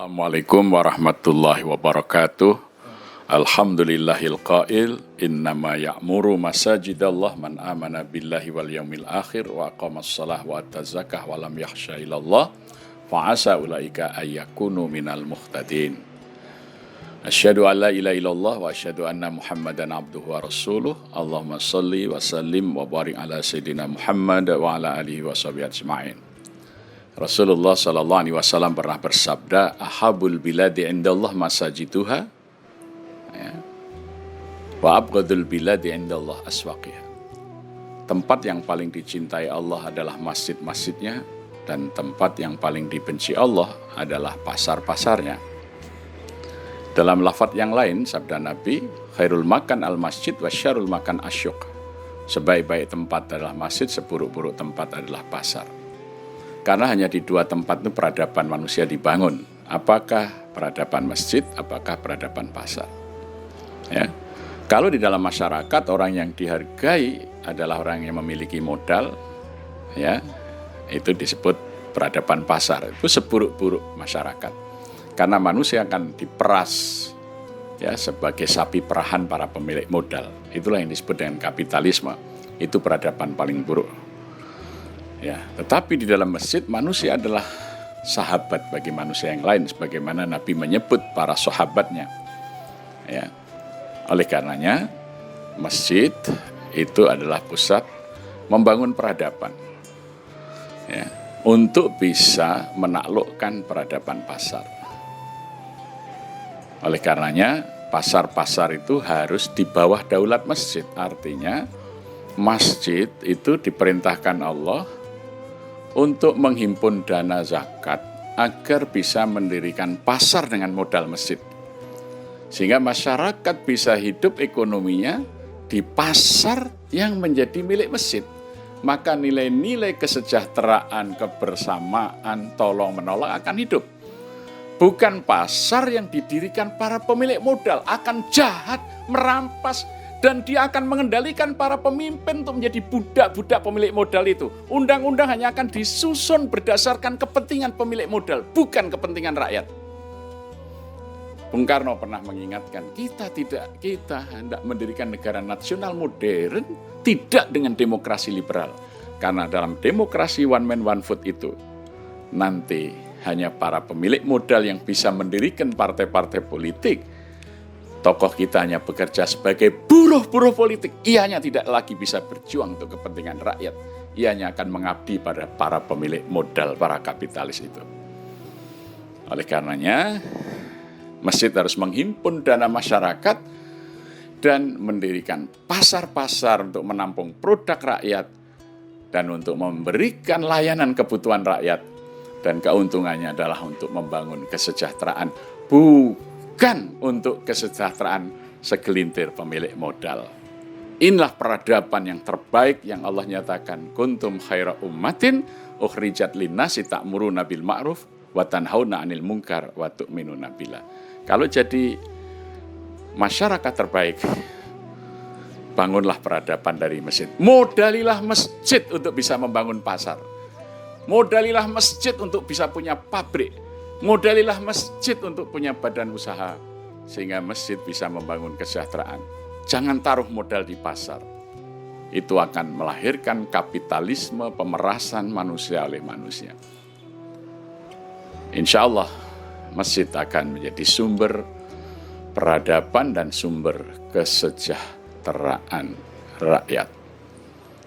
Assalamualaikum warahmatullahi wabarakatuh. Alhamdulillahil qail innama ya'muru masajidallah man amana billahi wal yaumil akhir wa aqamas shalah wa ataz zakah wa lam yakhsha illallah fa asa ulaika ayyakunu minal muhtadin. Asyhadu an la ilaha illallah wa asyhadu anna Muhammadan abduhu wa rasuluh. Allahumma shalli wa sallim wa barik ala sayyidina Muhammad wa ala alihi wa sahbihi ajma'in. Rasulullah sallallahu alaihi wasallam pernah bersabda, ahabul biladi indallah masajiduha wa abghadul biladi indallah aswaqiha. Tempat yang paling dicintai Allah adalah masjid-masjidnya, dan tempat yang paling dibenci Allah adalah pasar-pasarnya. Dalam lafaz yang lain, sabda Nabi, khairul makan al-masjid wa syarul makan asyuq. Sebaik-baik tempat adalah masjid, seburuk-buruk tempat adalah pasar. Karena hanya di dua tempat itu peradaban manusia dibangun. Apakah peradaban masjid, apakah peradaban pasar? Ya. Kalau di dalam masyarakat orang yang dihargai adalah orang yang memiliki modal, ya, itu disebut peradaban pasar. Itu seburuk-buruk masyarakat. Karena manusia akan diperas, ya, sebagai sapi perahan para pemilik modal. Itulah yang disebut dengan kapitalisme. Itu peradaban paling buruk. Ya, tetapi di dalam masjid manusia adalah sahabat bagi manusia yang lain, sebagaimana Nabi menyebut para sahabatnya. Ya. Oleh karenanya masjid itu adalah pusat membangun peradaban, ya, untuk bisa menaklukkan peradaban pasar. Oleh karenanya pasar-pasar itu harus di bawah daulat masjid. Artinya masjid itu diperintahkan Allah untuk menghimpun dana zakat agar bisa mendirikan pasar dengan modal masjid. Sehingga masyarakat bisa hidup ekonominya di pasar yang menjadi milik masjid. Maka nilai-nilai kesejahteraan, kebersamaan, tolong-menolong akan hidup. Bukan pasar yang didirikan para pemilik modal, akan jahat, merampas, dan dia akan mengendalikan para pemimpin untuk menjadi budak-budak pemilik modal itu. Undang-undang hanya akan disusun berdasarkan kepentingan pemilik modal, bukan kepentingan rakyat. Bung Karno pernah mengingatkan, kita hendak mendirikan negara nasional modern tidak dengan demokrasi liberal. Karena dalam demokrasi one man one vote itu, nanti hanya para pemilik modal yang bisa mendirikan partai-partai politik. Tokoh kita hanya bekerja sebagai buruh-buruh politik. Ianya tidak lagi bisa berjuang untuk kepentingan rakyat. Ianya akan mengabdi pada para pemilik modal, para kapitalis itu. Oleh karenanya, masjid harus menghimpun dana masyarakat dan mendirikan pasar-pasar untuk menampung produk rakyat dan untuk memberikan layanan kebutuhan rakyat. Dan keuntungannya adalah untuk membangun kesejahteraan, bukan untuk kesejahteraan segelintir pemilik modal. Inilah peradaban yang terbaik yang Allah nyatakan, kuntum khaira ummatin ukhrijat linnasi ta'muruna bil ma'ruf wa tanhauna 'anil munkar wa tu'minuna billah. Kalau jadi masyarakat terbaik, bangunlah peradaban dari masjid. Modalilah masjid untuk bisa membangun pasar. Modalilah masjid untuk bisa punya pabrik. Modalilah masjid untuk punya badan usaha. Sehingga masjid bisa membangun kesejahteraan. Jangan taruh modal di pasar. Itu akan melahirkan kapitalisme, pemerasan manusia oleh manusia. Insya Allah, masjid akan menjadi sumber peradaban dan sumber kesejahteraan rakyat.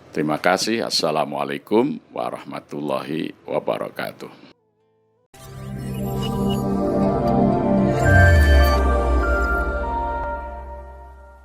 Terima kasih. Assalamualaikum warahmatullahi wabarakatuh.